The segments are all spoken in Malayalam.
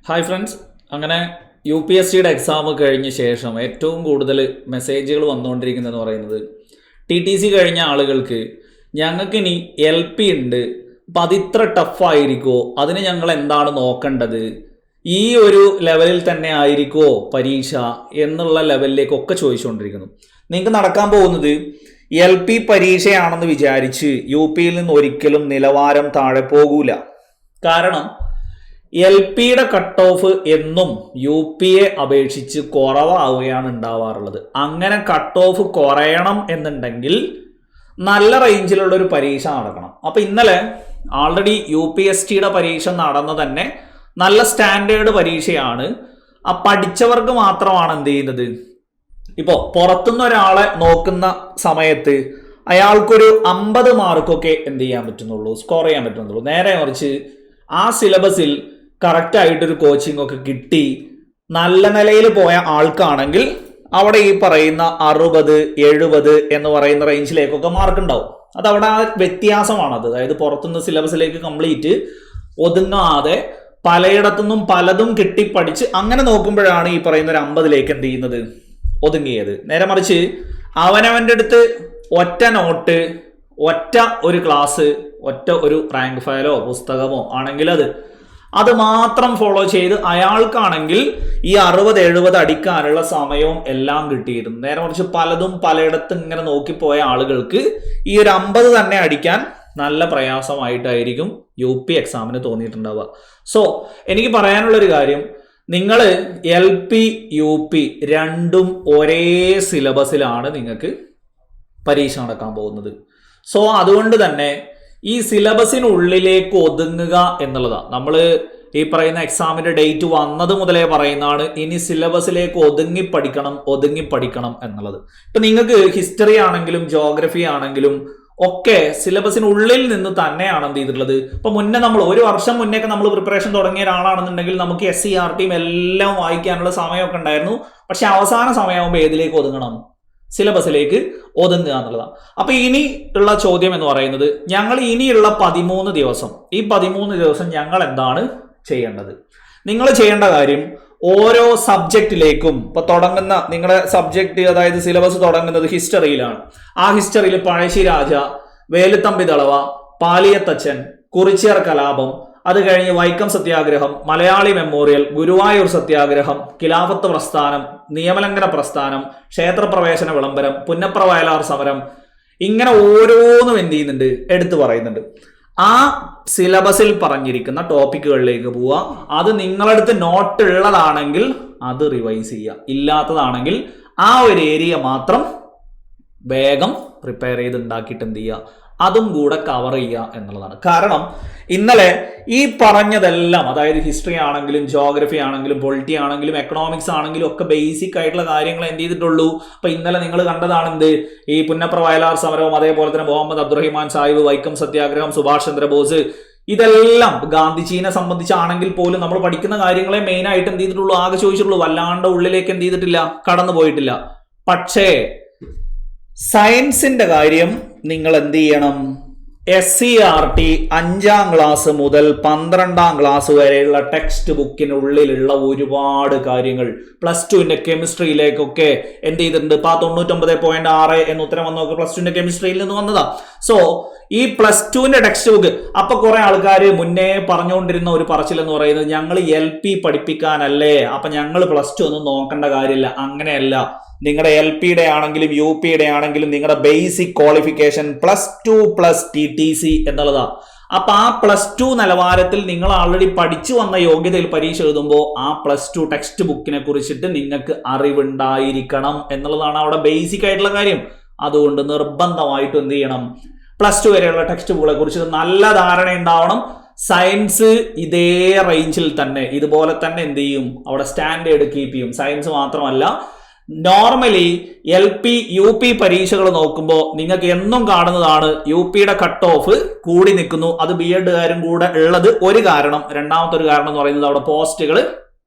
ഹായ് ഫ്രണ്ട്സ്, അങ്ങനെ UPSCയുടെ എക്സാം കഴിഞ്ഞ ശേഷം ഏറ്റവും കൂടുതൽ മെസ്സേജുകൾ വന്നുകൊണ്ടിരിക്കുന്നതെന്ന് പറയുന്നത് TTC കഴിഞ്ഞ ആളുകൾക്ക് ഞങ്ങൾക്കിനി LP ഉണ്ട്, അപ്പം അതിത്ര ടഫായിരിക്കുമോ, അതിന് ഞങ്ങൾ എന്താണ് നോക്കേണ്ടത്, ഈ ഒരു ലെവലിൽ തന്നെ ആയിരിക്കുമോ പരീക്ഷ എന്നുള്ള ലെവലിലേക്കൊക്കെ ചോദിച്ചുകൊണ്ടിരിക്കുന്നു. നിങ്ങൾക്ക് നടക്കാൻ പോകുന്നത് LP പരീക്ഷയാണെന്ന് വിചാരിച്ച് UPയിൽ നിന്ന് ഒരിക്കലും നിലവാരം താഴെ പോകൂല. കാരണം LPയുടെ കട്ട് ഓഫ് എന്നും UPയെ അപേക്ഷിച്ച് കുറവാവുകയാണ് ഉണ്ടാവാറുള്ളത്. അങ്ങനെ കട്ട് ഓഫ് കുറയണം എന്നുണ്ടെങ്കിൽ നല്ല റേഞ്ചിലുള്ള ഒരു പരീക്ഷ നടക്കണം. അപ്പം ഇന്നലെ ആൾറെഡി UPSCയുടെ പരീക്ഷ നടന്ന തന്നെ നല്ല സ്റ്റാൻഡേർഡ് പരീക്ഷയാണ്. ആ പഠിച്ചവർക്ക് മാത്രമാണ് എന്ത് ചെയ്യുന്നത്, ഇപ്പോൾ പുറത്തുനിന്ന് ഒരാളെ നോക്കുന്ന സമയത്ത് അയാൾക്കൊരു 50 മാർക്കൊക്കെ എന്ത് ചെയ്യാൻ പറ്റുന്നുള്ളൂ, സ്കോർ ചെയ്യാൻ പറ്റുന്നുള്ളൂ. നേരെ മറിച്ച് ആ സിലബസിൽ കറക്റ്റായിട്ടൊരു കോച്ചിങ് ഒക്കെ കിട്ടി നല്ല നിലയിൽ പോയ ആൾക്കാണെങ്കിൽ അവിടെ ഈ പറയുന്ന 60, 70 എന്ന് പറയുന്ന റേഞ്ചിലേക്കൊക്കെ മാർക്ക് ഉണ്ടാവും. അതവിടെ ആ വ്യത്യാസമാണത്. അതായത് പുറത്തുനിന്ന് സിലബസിലേക്ക് കംപ്ലീറ്റ് ഒതുങ്ങാതെ പലയിടത്തുനിന്നും പലതും കിട്ടിപ്പടിച്ച് അങ്ങനെ നോക്കുമ്പോഴാണ് ഈ പറയുന്ന ഒരു 50ലേക്ക് എന്ത് ചെയ്യുന്നത്, ഒതുങ്ങിയത്. നേരെ മറിച്ച് അവനവൻ്റെ അടുത്ത് ഒറ്റ നോട്ട്, ഒറ്റ ഒരു ക്ലാസ്, ഒറ്റ ഒരു റാങ്ക് ഫയലോ പുസ്തകമോ ആണെങ്കിൽ അത് മാത്രം ഫോളോ ചെയ്ത് അയാൾക്കാണെങ്കിൽ ഈ 60, 70 അടിക്കാനുള്ള സമയവും എല്ലാം കിട്ടിയിരുന്നു. നേരെ മറിച്ച് പലതും പലയിടത്തും ഇങ്ങനെ നോക്കിപ്പോയ ആളുകൾക്ക് ഈ ഒരു 50 തന്നെ അടിക്കാൻ നല്ല പ്രയാസമായിട്ടായിരിക്കും UP എക്സാമിന് തോന്നിയിട്ടുണ്ടാവുക. സോ എനിക്ക് പറയാനുള്ളൊരു കാര്യം, നിങ്ങൾ LP UP രണ്ടും ഒരേ സിലബസിലാണ് നിങ്ങൾക്ക് പരീക്ഷ നടക്കാൻ പോകുന്നത്. സോ അതുകൊണ്ട് തന്നെ ഈ സിലബസിനുള്ളിലേക്ക് ഒതുങ്ങുക എന്നുള്ളതാണ്. നമ്മൾ ഈ പറയുന്ന എക്സാമിന്റെ ഡേറ്റ് വന്നത് മുതലേ പറയുന്നതാണ്, ഇനി സിലബസിലേക്ക് ഒതുങ്ങി പഠിക്കണം എന്നുള്ളത്. ഇപ്പൊ നിങ്ങൾക്ക് ഹിസ്റ്ററി ആണെങ്കിലും ജോഗ്രഫി ആണെങ്കിലും ഒക്കെ സിലബസിനുള്ളിൽ നിന്ന് തന്നെയാണ് എന്ത് ചെയ്തിട്ടുള്ളത്. ഇപ്പൊ മുന്നേ നമ്മൾ ഒരു വർഷം മുന്നേക്ക് നമ്മൾ പ്രിപ്പറേഷൻ തുടങ്ങിയ ഒരാളാണെന്നുണ്ടെങ്കിൽ നമുക്ക് SCRT എല്ലാം വായിക്കാനുള്ള സമയമൊക്കെ ഉണ്ടായിരുന്നു. പക്ഷെ അവസാന സമയമാകുമ്പോൾ ഏതിലേക്ക് ഒതുങ്ങണം, സിലബസിലേക്ക് ഒതുങ്ങുക എന്നുള്ളതാണ്. അപ്പൊ ഇനി ഉള്ള ചോദ്യം എന്ന് പറയുന്നത്, ഞങ്ങൾ ഇനിയുള്ള 13 ദിവസം, ഈ 13 ദിവസം ഞങ്ങൾ എന്താണ് ചെയ്യേണ്ടത്? നിങ്ങൾ ചെയ്യേണ്ട കാര്യം, ഓരോ സബ്ജക്റ്റിലേക്കും ഇപ്പൊ തുടങ്ങുന്ന നിങ്ങളുടെ സബ്ജക്റ്റ്, അതായത് സിലബസ് തുടങ്ങുന്നത് ഹിസ്റ്ററിയിലാണ്. ആ ഹിസ്റ്ററിയിൽ പഴശ്ശിരാജ, വേലുത്തമ്പി ദളവ, പാലിയത്തച്ഛൻ, കുറിച്യർ കലാപം, അത് കഴിഞ്ഞ് വൈക്കം സത്യാഗ്രഹം, മലയാളി മെമ്മോറിയൽ, ഗുരുവായൂർ സത്യാഗ്രഹം, ഖിലാഫത്ത് പ്രസ്ഥാനം, നിയമലംഘന പ്രസ്ഥാനം, ക്ഷേത്രപ്രവേശന വിളംബരം, പുന്നപ്ര വയലാർ സമരം, ഇങ്ങനെ ഓരോന്നും എന്ത് ചെയ്യുന്നുണ്ട്, എടുത്തു പറയുന്നുണ്ട്. ആ സിലബസിൽ പറഞ്ഞിരിക്കുന്ന ടോപ്പിക്കുകളിലേക്ക് പോവുക. അത് നിങ്ങളടുത്ത് നോട്ട് ഉള്ളതാണെങ്കിൽ അത് റിവൈസ് ചെയ്യുക, ഇല്ലാത്തതാണെങ്കിൽ ആ ഒരു ഏരിയ മാത്രം വേഗം പ്രിപ്പയർ ചെയ്ത് ഉണ്ടാക്കിയിട്ട് എന്ത് ചെയ്യുക, അതും കൂടെ കവർ ചെയ്യുക എന്നുള്ളതാണ്. കാരണം ഇന്നലെ ഈ പറഞ്ഞതെല്ലാം, അതായത് ഹിസ്റ്ററി ആണെങ്കിലും ജോഗ്രഫി ആണെങ്കിലും പൊളിറ്റി ആണെങ്കിലും എക്കണോമിക്സ് ആണെങ്കിലും ഒക്കെ ബേസിക് ആയിട്ടുള്ള കാര്യങ്ങൾ എന്ത് ചെയ്തിട്ടുള്ളൂ. അപ്പൊ ഇന്നലെ നിങ്ങൾ കണ്ടതാണ് എന്ത്, ഈ പുന്നപ്ര വയലാർ സമരവും അതേപോലെ തന്നെ മുഹമ്മദ് അബ്ദുറഹിമാൻ സാഹിബ്, വൈക്കം സത്യാഗ്രഹം, സുഭാഷ് ചന്ദ്രബോസ്, ഇതെല്ലാം ഗാന്ധിജീനെ സംബന്ധിച്ചാണെങ്കിൽ പോലും നമ്മൾ പഠിക്കുന്ന കാര്യങ്ങളെ മെയിൻ ആയിട്ട് എന്ത് ചെയ്തിട്ടുള്ളൂ, ആകെ ചോദിച്ചിട്ടുള്ളൂ. വല്ലാണ്ട് ഉള്ളിലേക്ക് എന്ത് ചെയ്തിട്ടില്ല, കടന്നു പോയിട്ടില്ല. പക്ഷേ സയൻസിന്റെ കാര്യം നിങ്ങൾ എന്ത് ചെയ്യണം, SCRT 5ാം ക്ലാസ് മുതൽ 12ാം ക്ലാസ് വരെയുള്ള ടെക്സ്റ്റ് ബുക്കിനുള്ളിലുള്ള ഒരുപാട് കാര്യങ്ങൾ +2ന്റെ കെമിസ്ട്രിയിലേക്കൊക്കെ എന്ത് ചെയ്തിട്ടുണ്ട്. 99.6 എന്ന് ഉത്തരം വന്നു നോക്കുക, +2ന്റെ കെമിസ്ട്രിയിൽ നിന്ന് വന്നതാ. സോ ഈ +2ന്റെ ടെക്സ്റ്റ് ബുക്ക്, അപ്പൊ കുറെ ആൾക്കാർ മുന്നേ പറഞ്ഞുകൊണ്ടിരുന്ന ഒരു പറച്ചിലെന്ന് പറയുന്നത്, ഞങ്ങൾ LP പഠിപ്പിക്കാനല്ലേ, അപ്പൊ ഞങ്ങൾ +2 ഒന്നും നോക്കേണ്ട കാര്യമില്ല. അങ്ങനെയല്ല. നിങ്ങളുടെ LPയുടെ ആണെങ്കിലും UPയുടെ ആണെങ്കിലും നിങ്ങളുടെ ബേസിക് ക്വാളിഫിക്കേഷൻ +2 + TTC എന്നുള്ളതാണ്. അപ്പൊ ആ +2 നിലവാരത്തിൽ നിങ്ങൾ ആൾറെഡി പഠിച്ചു വന്ന യോഗ്യതയിൽ പരീക്ഷ എഴുതുമ്പോൾ ആ +2 ടെക്സ്റ്റ് ബുക്കിനെ കുറിച്ചിട്ട് നിങ്ങൾക്ക് അറിവുണ്ടായിരിക്കണം എന്നുള്ളതാണ് അവിടെ ബേസിക് ആയിട്ടുള്ള കാര്യം. അതുകൊണ്ട് നിർബന്ധമായിട്ടും എന്ത് ചെയ്യണം, +2 വരെയുള്ള ടെക്സ്റ്റ് ബുക്കുകളെ കുറിച്ചിട്ട് നല്ല ധാരണ ഉണ്ടാവണം. സയൻസ് ഇതേ റേഞ്ചിൽ തന്നെ ഇതുപോലെ തന്നെ എന്ത് ചെയ്യും, അവിടെ സ്റ്റാൻഡേർഡ് കീപ്പ് ചെയ്യും. സയൻസ് മാത്രമല്ല, നോർമലി LP UP പരീക്ഷകൾ നോക്കുമ്പോൾ നിങ്ങൾക്ക് എന്നും കാണുന്നതാണ് UPയുടെ കട്ട് ഓഫ് കൂടി നിൽക്കുന്നു. അത് BEdകാരും കൂടെ ഉള്ളത് ഒരു കാരണം. രണ്ടാമത്തെ ഒരു കാരണം എന്ന് പറയുന്നത് അവിടെ പോസ്റ്റുകൾ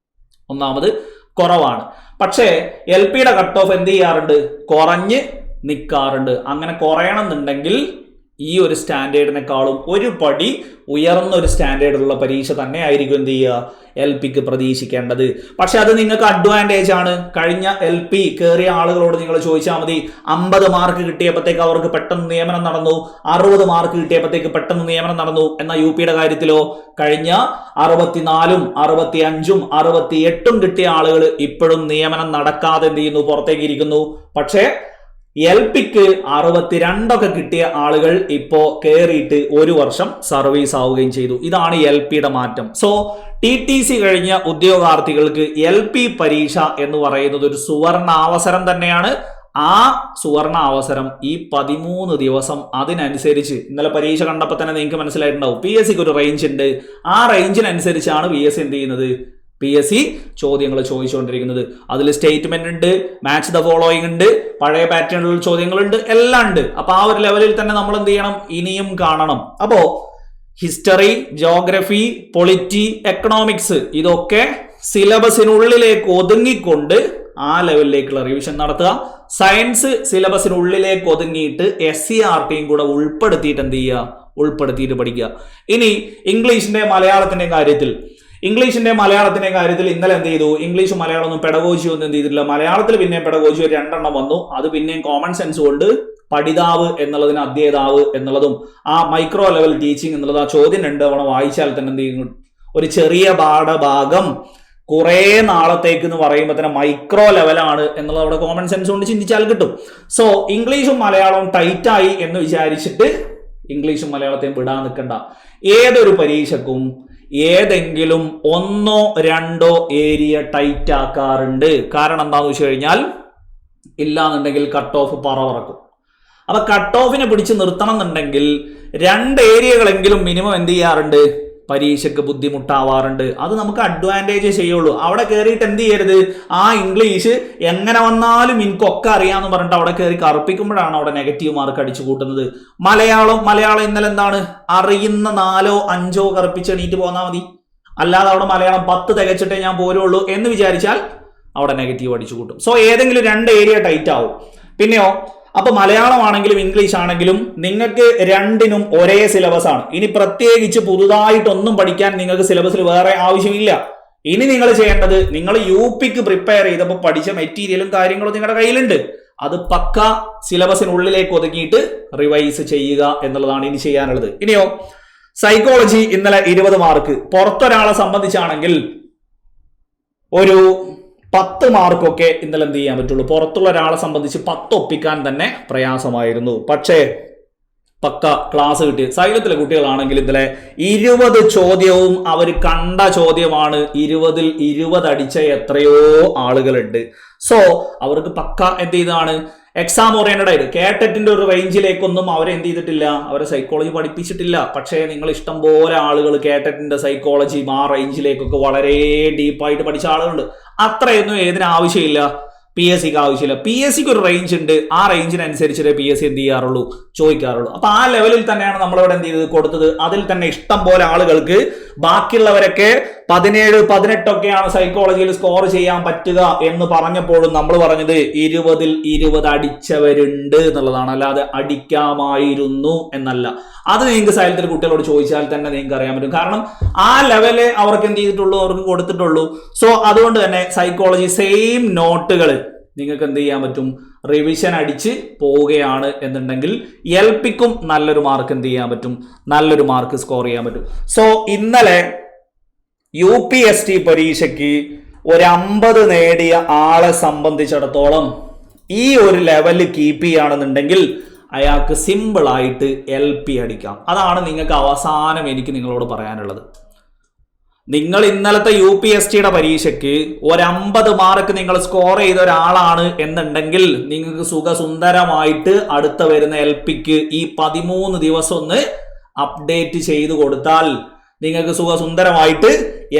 ഒന്നാമത് കുറവാണ്. പക്ഷേ LPയുടെ കട്ട് ഓഫ് എന്ത് ചെയ്യാറുണ്ട്, കുറഞ്ഞ് നിൽക്കാറുണ്ട്. അങ്ങനെ കുറയണം എന്നുണ്ടെങ്കിൽ ഈ ഒരു സ്റ്റാൻഡേർഡിനെക്കാളും ഒരു പടി ഉയർന്ന ഒരു സ്റ്റാൻഡേർഡിലുള്ള പരീക്ഷ തന്നെ ആയിരിക്കും എന്ത് ചെയ്യുക LP പ്രതീക്ഷിക്കേണ്ടത്. പക്ഷെ അത് നിങ്ങൾക്ക് അഡ്വാൻറ്റേജ് ആണ്. കഴിഞ്ഞ LP കയറിയ ആളുകളോട് നിങ്ങൾ ചോദിച്ചാൽ മതി, 50 മാർക്ക് കിട്ടിയപ്പോഴത്തേക്ക് അവർക്ക് പെട്ടെന്ന് നിയമനം നടന്നു, 60 മാർക്ക് കിട്ടിയപ്പോഴത്തേക്ക് പെട്ടെന്ന് നിയമനം നടന്നു. എന്നാൽ UP കാര്യത്തിലോ കഴിഞ്ഞ 64ഉം 65ഉം 68ഉം കിട്ടിയ ആളുകൾ ഇപ്പോഴും നിയമനം നടക്കാതെ എന്ത് ചെയ്യുന്നു, പുറത്തേക്ക് ഇരിക്കുന്നു. പക്ഷേ LPക്ക് 62 കിട്ടിയ ആളുകൾ ഇപ്പോ കയറിയിട്ട് 1 വർഷം സർവീസ് ആവുകയും ചെയ്തു. ഇതാണ് LPയുടെ മാറ്റം. സോ TTC കഴിഞ്ഞ ഉദ്യോഗാർത്ഥികൾക്ക് LP പരീക്ഷ എന്ന് പറയുന്നത് ഒരു സുവർണ അവസരം തന്നെയാണ്. ആ സുവർണ അവസരം ഈ 13 ദിവസം അതിനനുസരിച്ച് ഇന്നലെ പരീക്ഷ കണ്ടപ്പോൾ തന്നെ നിങ്ങൾക്ക് മനസ്സിലായിട്ടുണ്ടാവും, PSCക്ക് ഒരു റേഞ്ച് ഉണ്ട്. ആ റേഞ്ചിനനുസരിച്ചാണ് PSC എന്ത് ചെയ്യുന്നത്, PSC ചോദ്യങ്ങൾ ചോദിച്ചുകൊണ്ടിരിക്കുന്നത്. അതിൽ സ്റ്റേറ്റ്മെന്റ് ഉണ്ട്, മാച്ച് ദ ഫോളോയിങ് ഉണ്ട്, പഴയ പാറ്റേണിലുള്ള ചോദ്യങ്ങളുണ്ട്, എല്ലാം ഉണ്ട്. അപ്പൊ ആ ഒരു ലെവലിൽ തന്നെ നമ്മൾ എന്ത് ചെയ്യണം, ഇനിയും കാണണം. അപ്പോ ഹിസ്റ്ററി, ജോഗ്രഫി, പൊളിറ്റി, എക്കണോമിക്സ് ഇതൊക്കെ സിലബസിനുള്ളിലേക്ക് ഒതുങ്ങിക്കൊണ്ട് ആ ലെവലിലേക്കുള്ള റിവിഷൻ നടത്തുക. സയൻസ് സിലബസിനുള്ളിലേക്ക് ഒതുങ്ങിയിട്ട് SCRTയും കൂടെ ഉൾപ്പെടുത്തിയിട്ട് എന്ത് ചെയ്യുക, ഉൾപ്പെടുത്തിയിട്ട് പഠിക്കുക. ഇനി ഇംഗ്ലീഷിന്റെ മലയാളത്തിന്റെ കാര്യത്തിൽ ഇന്നലെ എന്ത് ചെയ്തു, ഇംഗ്ലീഷ് മലയാളം ഒന്നും പെഡഗോജി ഒന്നും എന്ത് ചെയ്തിട്ടില്ല. മലയാളത്തിൽ പിന്നെ പെഡഗോജി 2 വന്നു. അത് പിന്നെയും കോമൺ സെൻസ് കൊണ്ട് പഠിതാവ് എന്നുള്ളതിന് അധ്യേതാവ് എന്നുള്ളതും ആ മൈക്രോ ലെവൽ ടീച്ചിങ് എന്നുള്ളത് ആ ചോദ്യം 2 തവണ വായിച്ചാൽ തന്നെ എന്ത് ചെയ്യും, ഒരു ചെറിയ പാഠഭാഗം കുറെ നാളത്തേക്ക് എന്ന് പറയുമ്പോൾ തന്നെ മൈക്രോ ലെവലാണ് എന്നുള്ളത് അവിടെ കോമൺ സെൻസ് കൊണ്ട് ചിന്തിച്ചാൽ കിട്ടും. സോ ഇംഗ്ലീഷും മലയാളവും ടൈറ്റായി എന്ന് വിചാരിച്ചിട്ട് ഇംഗ്ലീഷും മലയാളത്തെയും വിടാൻ നിൽക്കണ്ട. ഏതൊരു പരീക്ഷക്കും ഏതെങ്കിലും 1 or 2 ഏരിയ ടൈറ്റ് ആക്കാറുണ്ട്. കാരണം എന്താണെന്ന് വെച്ച് കഴിഞ്ഞാൽ, ഇല്ലാന്നുണ്ടെങ്കിൽ കട്ട് ഓഫ് പറവറക്കും. അപ്പൊ കട്ട് ഓഫിനെ പിടിച്ച് നിർത്തണം എന്നുണ്ടെങ്കിൽ 2 ഏരിയകളെങ്കിലും മിനിമം എന്ത് ചെയ്യാറുണ്ട്, പരീക്ഷയ്ക്ക് ബുദ്ധിമുട്ടാവാറുണ്ട്. അത് നമുക്ക് അഡ്വാൻറ്റേജ് ചെയ്യുള്ളൂ. അവിടെ കയറിയിട്ട് എന്ത് ചെയ്യരുത്, ആ ഇംഗ്ലീഷ് എങ്ങനെ വന്നാലും എനിക്കൊക്കെ അറിയാമെന്ന് പറഞ്ഞിട്ട് അവിടെ കയറി കറുപ്പിക്കുമ്പോഴാണ് അവിടെ നെഗറ്റീവ് മാർക്ക് അടിച്ചു കൂട്ടുന്നത്. മലയാളം ഇന്നലെ എന്താണ്, അറിയുന്ന 4 or 5 കറുപ്പിച്ച് എണീറ്റ് പോന്നാൽ മതി. അല്ലാതെ അവിടെ മലയാളം 10 തികച്ചിട്ടേ ഞാൻ പോരുള്ളൂ എന്ന് വിചാരിച്ചാൽ അവിടെ നെഗറ്റീവ് അടിച്ചു കൂട്ടും. സോ ഏതെങ്കിലും 2 ഏരിയ ടൈറ്റ് ആവും. പിന്നെയോ, അപ്പൊ മലയാളം ആണെങ്കിലും ഇംഗ്ലീഷ് ആണെങ്കിലും നിങ്ങൾക്ക് 2നും ഒരേ സിലബസ് ആണ്. ഇനി പ്രത്യേകിച്ച് പുതുതായിട്ടൊന്നും പഠിക്കാൻ നിങ്ങൾക്ക് സിലബസിൽ വേറെ ആവശ്യമില്ല. ഇനി നിങ്ങൾ ചെയ്യേണ്ടത്, നിങ്ങൾ UPക്ക് പ്രിപ്പയർ ചെയ്തപ്പോൾ പഠിച്ച മെറ്റീരിയലും കാര്യങ്ങളും നിങ്ങളുടെ കയ്യിലുണ്ട്. അത് പക്ക സിലബസിനുള്ളിലേക്ക് ഒതുക്കിയിട്ട് റിവൈസ് ചെയ്യുക എന്നുള്ളതാണ് ഇനി ചെയ്യാനുള്ളത്. ഇനിയോ, സൈക്കോളജി ഇന്നലെ 20 മാർക്ക്. പുറത്തൊരാളെ സംബന്ധിച്ചാണെങ്കിൽ ഒരു 10 മാർക്കൊക്കെ ഇന്നലെ എന്ത് ചെയ്യാൻ പറ്റുള്ളൂ. പുറത്തുള്ള ഒരാളെ സംബന്ധിച്ച് 10 ഒപ്പിക്കാൻ തന്നെ പ്രയാസമായിരുന്നു. പക്ഷേ പക്ക ക്ലാസ് കിട്ടി. സൈലത്തിലെ കുട്ടികളാണെങ്കിൽ ഇന്നലെ 20 ചോദ്യവും അവർ കണ്ട ചോദ്യമാണ്. 20ൽ 20 അടിച്ച എത്രയോ ആളുകളുണ്ട്. സോ അവർക്ക് പക്ക എന്ത് ചെയ്താണ്, എക്സാം ഓറിയന്റഡ് ആയിട്ട് കേട്ടറ്റിന്റെ ഒരു റേഞ്ചിലേക്കൊന്നും അവരെ എന്ത് ചെയ്തിട്ടില്ല, അവരെ സൈക്കോളജി പഠിപ്പിച്ചിട്ടില്ല. പക്ഷേ നിങ്ങൾ ഇഷ്ടം പോലെ ആളുകൾ കേട്ടറ്റിന്റെ സൈക്കോളജി ആ റേഞ്ചിലേക്കൊക്കെ വളരെ ഡീപ്പായിട്ട് പഠിച്ച ആളുകളുണ്ട്. അത്രയൊന്നും ഏതിനാവശ്യമില്ല, PSCക്ക് ആവശ്യമില്ല. PSCക്ക് ഒരു റേഞ്ച് ഉണ്ട്. ആ റേഞ്ചിനനുസരിച്ചേ PSC എന്ത് ചെയ്യാറുള്ളൂ, ചോദിക്കാറുള്ളൂ. അപ്പൊ ആ ലെവലിൽ തന്നെയാണ് നമ്മളിവിടെ എന്ത് ചെയ്തത്, കൊടുത്തത്. അതിൽ തന്നെ ഇഷ്ടം പോലെ ആളുകൾക്ക്, ബാക്കിയുള്ളവരൊക്കെ 17, 18 ഒക്കെയാണ് സൈക്കോളജിയിൽ സ്കോർ ചെയ്യാൻ പറ്റുക എന്ന് പറഞ്ഞപ്പോഴും നമ്മൾ പറഞ്ഞത് 20ൽ 20 അടിച്ചവരുണ്ട് എന്നുള്ളതാണ്. അല്ലാതെ അടിക്കാമായിരുന്നു എന്നല്ല. അത് നിങ്ങൾക്ക് സൈലത്തിൽ കുട്ടികളോട് ചോദിച്ചാൽ തന്നെ നിങ്ങൾക്ക് അറിയാൻ പറ്റും. കാരണം ആ ലെവല് അവർക്ക് എന്ത് ചെയ്തിട്ടുള്ളൂ, അവർക്ക് കൊടുത്തിട്ടുള്ളൂ. സോ അതുകൊണ്ട് തന്നെ സൈക്കോളജി സെയിം നോട്ടുകൾ നിങ്ങൾക്ക് എന്ത് ചെയ്യാൻ പറ്റും, റിവിഷൻ അടിച്ച് പോവുകയാണ് എന്നുണ്ടെങ്കിൽ LPക്കും നല്ലൊരു മാർക്ക് എന്ത് ചെയ്യാൻ പറ്റും, നല്ലൊരു മാർക്ക് സ്കോർ ചെയ്യാൻ പറ്റും. സോ ഇന്നലെ UPSC പരീക്ഷയ്ക്ക് ഒരു 50 നേടിയ ആളെ സംബന്ധിച്ചിടത്തോളം ഈ ഒരു ലെവലിൽ കീപ്പ് ചെയ്യുകയാണെന്നുണ്ടെങ്കിൽ അയാൾക്ക് സിമ്പിളായിട്ട് LP അടിക്കാം. അതാണ് നിങ്ങൾക്ക് അവസാനം എനിക്ക് നിങ്ങളോട് പറയാനുള്ളത്. നിങ്ങൾ ഇന്നലത്തെ UPSCയുടെ പരീക്ഷയ്ക്ക് ഒരു 50 മാർക്ക് നിങ്ങൾ സ്കോർ ചെയ്ത ഒരാളാണ് എന്നുണ്ടെങ്കിൽ നിങ്ങൾക്ക് സുഖസുന്ദരമായിട്ട് അടുത്ത വരുന്ന LPക്ക് ഈ 13 ദിവസം ഒന്ന് അപ്ഡേറ്റ് ചെയ്തു കൊടുത്താൽ നിങ്ങൾക്ക് സുഖസുന്ദരമായിട്ട്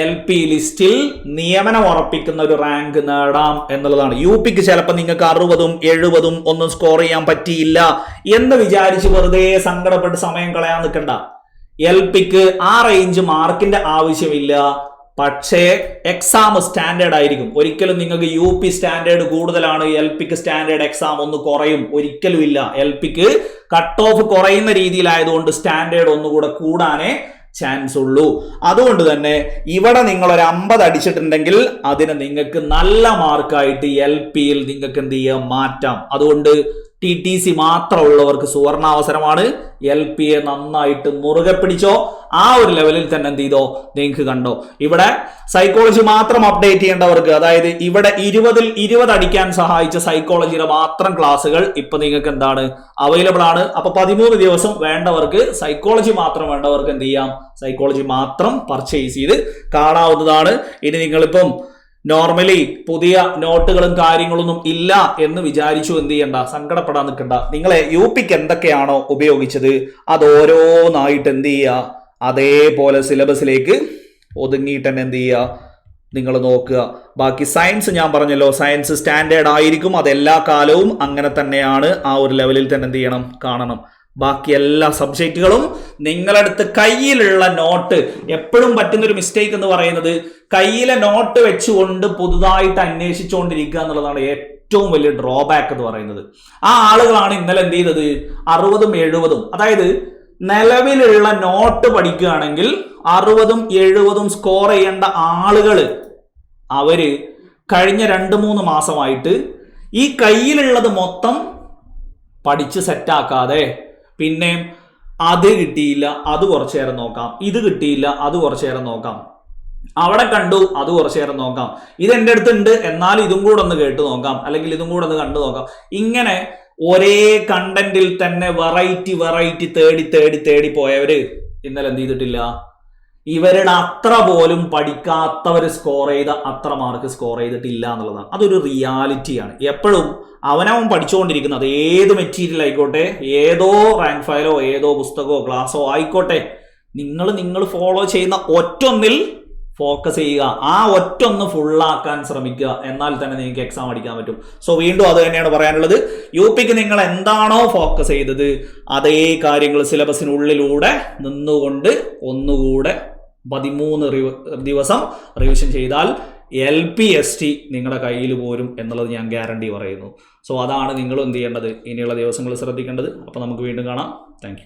LP ലിസ്റ്റിൽ നിയമനം ഉറപ്പിക്കുന്ന ഒരു റാങ്ക് നേടാം എന്നുള്ളതാണ്. UPക്ക് ചിലപ്പോൾ നിങ്ങൾക്ക് 60ഉം 70ഉം ഒന്നും സ്കോർ ചെയ്യാൻ പറ്റിയില്ല എന്ന് വിചാരിച്ച് വെറുതെ സങ്കടപ്പെട്ട് സമയം കളയാൻ നിൽക്കണ്ട. LPക്ക് ആ റേഞ്ച് മാർക്കിന്റെ ആവശ്യമില്ല. പക്ഷേ എക്സാം സ്റ്റാൻഡേർഡ് ആയിരിക്കും. ഒരിക്കലും നിങ്ങൾക്ക് UP സ്റ്റാൻഡേർഡ് കൂടുതലാണ്, LPക്ക് സ്റ്റാൻഡേർഡ് എക്സാം ഒന്ന് കുറയും, ഒരിക്കലും ഇല്ല. LPക്ക് കട്ട് ഓഫ് കുറയുന്ന രീതിയിലായതുകൊണ്ട് സ്റ്റാൻഡേർഡ് ഒന്നുകൂടെ കൂടാനേ ചാൻസ് ഉള്ളൂ. അതുകൊണ്ട് തന്നെ ഇവിടെ നിങ്ങൾ ഒരു 50 അടിച്ചിട്ടുണ്ടെങ്കിൽ അതിന് നിങ്ങൾക്ക് നല്ല മാർക്കായിട്ട് LPയിൽ നിങ്ങൾക്ക് എന്ത് ചെയ്യാം, മാറ്റാം. അതുകൊണ്ട് TTC മാത്രമുള്ളവർക്ക് സുവർണാവസരമാണ്. LPയെ നന്നായിട്ട് മുറുകെ പിടിച്ചോ. ആ ഒരു ലെവലിൽ തന്നെ എന്ത് ചെയ്തോ, നിങ്ങൾക്ക് കണ്ടോ. ഇവിടെ സൈക്കോളജി മാത്രം അപ്ഡേറ്റ് ചെയ്യേണ്ടവർക്ക്, അതായത് ഇവിടെ 20ൽ 20 അടിക്കാൻ സഹായിച്ച സൈക്കോളജിയുടെ മാത്രം ക്ലാസ്സുകൾ ഇപ്പൊ നിങ്ങൾക്ക് എന്താണ് അവൈലബിൾ ആണ്. അപ്പൊ 13 ദിവസം വേണ്ടവർക്ക്, സൈക്കോളജി മാത്രം വേണ്ടവർക്ക് എന്ത് ചെയ്യാം, സൈക്കോളജി മാത്രം പർച്ചേസ് ചെയ്ത് കാണാവുന്നതാണ്. ഇനി നിങ്ങളിപ്പം നോർമലി പുതിയ നോട്ടുകളും കാര്യങ്ങളൊന്നും ഇല്ല എന്ന് വിചാരിച്ചു എന്ത് ചെയ്യണ്ട, സങ്കടപ്പെടാൻ നിൽക്കണ്ട. നിങ്ങളെ UPക്ക് എന്തൊക്കെയാണോ ഉപയോഗിച്ചത് അത് ഓരോന്നായിട്ട് എന്ത് ചെയ്യുക, അതേപോലെ സിലബസിലേക്ക് ഒതുങ്ങിയിട്ട് തന്നെ എന്ത് ചെയ്യുക, നിങ്ങൾ നോക്കുക. ബാക്കി സയൻസ് ഞാൻ പറഞ്ഞല്ലോ, സയൻസ് സ്റ്റാൻഡേർഡ് ആയിരിക്കും, അതെല്ലാ കാലവും അങ്ങനെ തന്നെയാണ്. ആ ഒരു ലെവലിൽ തന്നെ എന്ത് ചെയ്യണം, കാണണം. ബാക്കി എല്ലാ സബ്ജക്റ്റുകളും നിങ്ങളടുത്ത് കയ്യിലുള്ള നോട്ട്, എപ്പോഴും പറ്റുന്നൊരു മിസ്റ്റേക്ക് എന്ന് പറയുന്നത് കയ്യിലെ നോട്ട് വെച്ചുകൊണ്ട് പുതുതായിട്ട് അന്വേഷിച്ചുകൊണ്ടിരിക്കുക എന്നുള്ളതാണ് ഏറ്റവും വലിയ ഡ്രോബാക്ക് എന്ന് പറയുന്നത്. ആ ആളുകളാണ് ഇന്നലെ എന്ത് ചെയ്തത്, 60ഉം 70ഉം, അതായത് നിലവിലുള്ള നോട്ട് പഠിക്കുകയാണെങ്കിൽ 60ഉം 70ഉം സ്കോർ ചെയ്യേണ്ട ആളുകൾ അവര് കഴിഞ്ഞ 2-3 മാസമായിട്ട് ഈ കയ്യിലുള്ളത് മൊത്തം പഠിച്ച് സെറ്റാക്കാതെ പിന്നെ അത് കിട്ടിയില്ല, അത് കുറച്ചു നേരം നോക്കാം, ഇത് കിട്ടിയില്ല, അത് കുറച്ചു നേരം നോക്കാം, അവിടെ കണ്ടു, അത് കുറച്ചു നേരം നോക്കാം, ഇത് എൻ്റെ അടുത്തുണ്ട് എന്നാൽ ഇതും കൂടെ ഒന്ന് കേട്ട് നോക്കാം, അല്ലെങ്കിൽ ഇതും കൂടെ ഒന്ന് കണ്ടു നോക്കാം. ഇങ്ങനെ ഒരേ കണ്ടന്റിൽ തന്നെ വെറൈറ്റി തേടി പോയവര് ഇന്നലെ എന്ത് ചെയ്തിട്ടില്ല, ഇവരുടെ അത്ര പോലും പഠിക്കാത്തവർ സ്കോർ ചെയ്ത അത്ര മാർക്ക് സ്കോർ ചെയ്തിട്ടില്ല എന്നുള്ളതാണ്. അതൊരു റിയാലിറ്റിയാണ്. എപ്പോഴും അവനവൻ പഠിച്ചുകൊണ്ടിരിക്കുന്നത് ഏത് മെറ്റീരിയൽ ആയിക്കോട്ടെ, ഏതോ റാങ്ക് ഫയലോ ഏതോ പുസ്തകമോ ക്ലാസ്സോ ആയിക്കോട്ടെ, നിങ്ങൾ ഫോളോ ചെയ്യുന്ന ഒറ്റൊന്നിൽ ഫോക്കസ് ചെയ്യുക, ആ ഒറ്റൊന്ന് ഫുള്ളാക്കാൻ ശ്രമിക്കുക, എന്നാൽ തന്നെ നിങ്ങൾക്ക് എക്സാം അടിക്കാൻ പറ്റും. സോ വീണ്ടും അത് തന്നെയാണ് പറയാനുള്ളത്. UPക്ക് നിങ്ങൾ എന്താണോ ഫോക്കസ് ചെയ്തത് അതേ കാര്യങ്ങൾ സിലബസിനുള്ളിലൂടെ നിന്നുകൊണ്ട് ഒന്നുകൂടെ 13 ദിവസം റിവിഷൻ ചെയ്താൽ LPST നിങ്ങളുടെ കയ്യിൽ പോരും എന്നുള്ളത് ഞാൻ ഗ്യാരണ്ടി പറയുന്നു. സോ അതാണ് നിങ്ങൾ എന്ത് ചെയ്യേണ്ടത്, ഇനിയുള്ള ദിവസങ്ങൾ ശ്രദ്ധിക്കേണ്ടത്. അപ്പോൾ നമുക്ക് വീണ്ടും കാണാം. താങ്ക്